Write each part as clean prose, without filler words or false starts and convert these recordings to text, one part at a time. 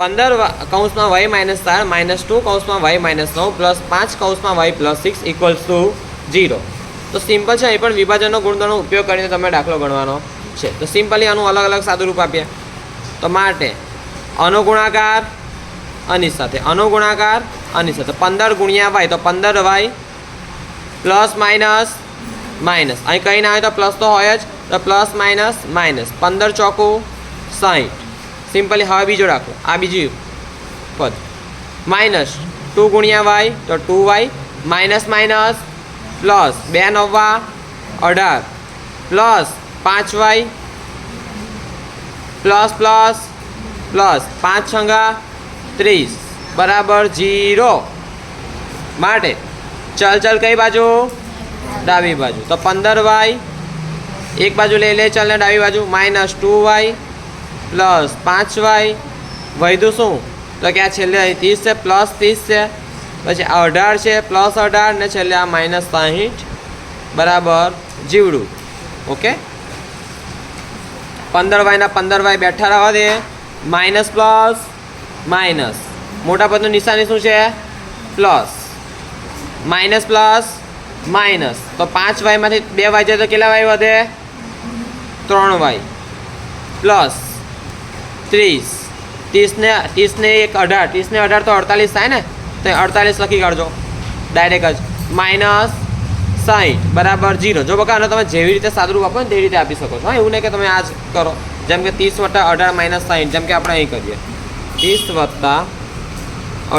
15 કૌંસમાં y minus 4 minus 2 કૌંસમાં y minus 9 plus 5 કૌંસમાં y પ્લસ 6 ઇક્વલ્સ ટુ 0. તો સિમ્પલ છે, અહીં પણ વિભાજનનો ગુણધર્મનો ઉપયોગ કરીને તમે દાખલો ગણવાનો છે. તો સિમ્પલી આનું અલગ અલગ સાદું રૂપ આપીએ. તો માટે અનુગુણાકાર આની સાથે, અનુગુણાકાર આની સાથે 15 ગુણ્યા y તો 15y પ્લસ માઇનસ માઇનસ, અહીં કંઈ ના હોય તો પ્લસ તો હોય જ, તો પ્લસ માઇનસ માઇનસ 15 ચોકું 60. સિમ્પલી હવે બીજો રાખો, આ બીજી પદ માઇનસ 2 ગુણ્યા y તો 2y માઇનસ માઇનસ પ્લસ 2 નવા 18 plus 5y plus plus plus 5 છંગા 30 બરાબર 0. માટે ચલ ચલ કઈ બાજુ? ડાબી બાજુ. તો 15y એક બાજુ લઈ લે ચલને ડાબી બાજુ, માઇનસ 2y પ્લસ 5y વધ્યું શું? તો કે આ છેલ્લે અહીં 30 છે પ્લસ 30 છે, પછી 18 છે પ્લસ 18 ને છેલ્લે આ માઇનસ 60 બરાબર જીવડું. ઓકે, 15y ના 15y બેઠા રહેવા દે, માઇનસ પ્લસ માઇનસ, મોટા પદનું નિશાની શું છે? Plus, minus plus minus. તો 5y માંથી 2y જાય તો કેટલા y વધે? 3y પ્લસ 30, 30 ને 1 18, 30 ને 18 તો 48 થાય ને, તો 48 લખી કાઢજો ડાયરેક્ટ જ, માઇનસ 60 બરાબર 0. જો બકા આને તમે જેવી રીતે સાદુરૂપ આપો ને તેવી રીતે આપી શકો છો. હા, એવું નહીં કે તમે આ જ કરો, જેમ કે 30 વત્તા 18 માઇનસ 60, જેમ કે આપણે અહીં કરીએ 30 વત્તા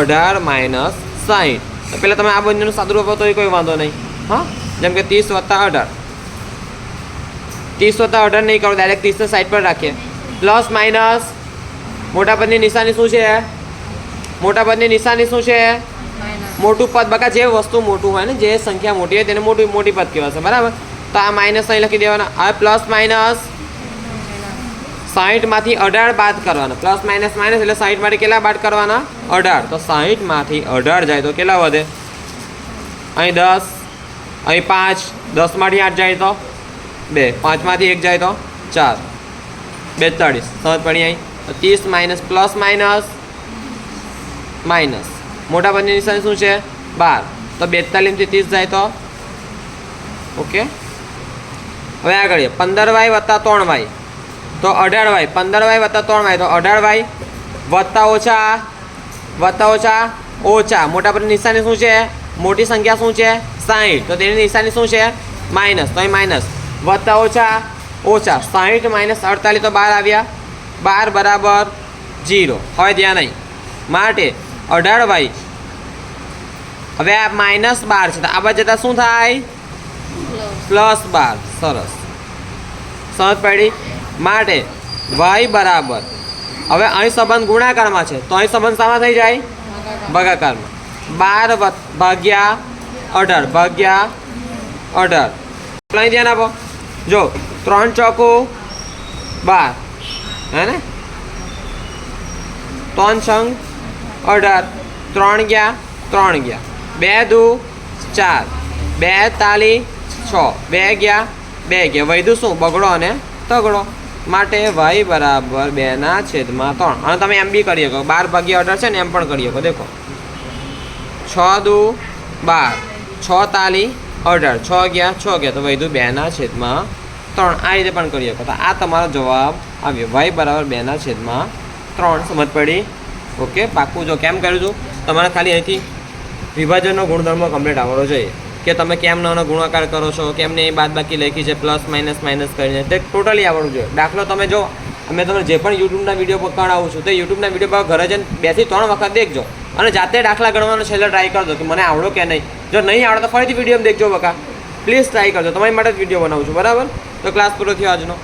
18 માઇનસ 60. તો પહેલાં તમે આ બંનેનું સાદુરૂપ આપો તો એ કોઈ વાંધો નહીં. હા, જેમ કે 30 વત્તા 18, 30 વત્તા 18 નહીં કરો, ડાયરેક્ટ 30 ને સાઈડ પર રાખીએ. પ્લસ માઇનસ, મોટા પદની નિશાની શું છે? મોટા પદની નિશાની શું છે? મોટું પદ. બકા જે વસ્તુ મોટું હોય ને, જે સંખ્યા મોટી હોય તેને મોટી પદ કહેવાશે, બરાબર. તો આ માઇનસ અહીં લખી દેવાના. હવે પ્લસ માઇનસ 60માંથી 18 બાદ કરવાના. પ્લસ માઇનસ માઇનસ એટલે 60 માંથી કેટલા બાદ કરવાના? 18. તો 60માંથી 18 જાય તો કેટલા વધે? અહીં 10, અહીં 5, 10માંથી 8 જાય તો 2, 5માંથી 1 જાય તો 4, 42. સમજ પડી અહીં? તો 30 માઇનસ પ્લસ માઇનસ માઇનસ, મોટા પદની નિશાની શું છે? 12. તો 42 થી 30 જાય તો ઓકે. હવે આગળ 15y વત્તા 3y તો 18y, 15y વત્તા 3y તો 18y વત્તા ઓછા ઓછા, મોટા પદની નિશાની શું છે? મોટી સંખ્યા શું છે? 60. તો તેની નિશાની શું છે? માઇનસ. તો અહીં માઇનસ, વત્તા ઓછા 60 માઇનસ 48 તો 12 આવ્યા, 12 બરાબર 0. હવે ધ્યાન નહીં, માટે 18y, હવે આ માઇનસ 12 છે તો આ બાજુ જતાં શું થાય? પ્લસ 12. સરસ, સમજ પડી? માટે y બરાબર, હવે અહીં સંબંધ ગુણાકારમાં છે તો અહીં સંબંધ શામાં થઈ જાય? ભાગાકારમાં. 12 ભાગ્યા 18 ભાગ્યા 18. અહીં ધ્યાન આપો, જો 3 ચોકું 12 હે ને, 3 છંગ 18, 3 ગયા 3 ગયા, 2 દુ 4, 2 તાલી 6, 2 ગયા 2 ગયા, વધ્યું શું? બગડો અને તગડો. માટે y બરાબર 2/3. અને તમે એમ બી કરી શકો, 12 ભાગ્યા 18 છે ને એમ પણ કરી શકો. દેખો 6 દુ 12, 6 તાલી 18, 6 ગયા 6 ગયા, તો વધ્યું 2/3. આ રીતે પણ કરી શકો. તો આ તમારો જવાબ આવ્યો, y બરાબર 2/3. સમજ પડી? ઓકે, પાક્કું. જો કેમ કર્યું છું, તમારે ખાલી અહીંથી વિભાજનનો ગુણધર્મ કમ્પ્લીટ આવડવો જોઈએ કે તમે કેમ નાનો ગુણાકાર કરો છો, કેમને એ બાદબાકી લખી છે પ્લસ માઇનસ માઇનસ કરીને, તે ટોટલી આવડવું જોઈએ. દાખલો તમે જો, અમે તમને જે પણ યુટ્યુબના વિડીયો પકડાવું છું તે યુટ્યુબના વિડીયો પર ઘરે જઈને 2 થી 3 વખત દેખજો અને જાતે દાખલા ગણવાનો છેલ્લે ટ્રાય કરજો કે મને આવડો કે નહીં. જો નહીં આવડે તો ફરીથી વિડીયો દેખજો બકા, પ્લીઝ ટ્રાય કરજો. તમારી માટે જ વિડીયો બનાવું છું, બરાબર? તો ક્લાસ પૂરો થયો આજનો.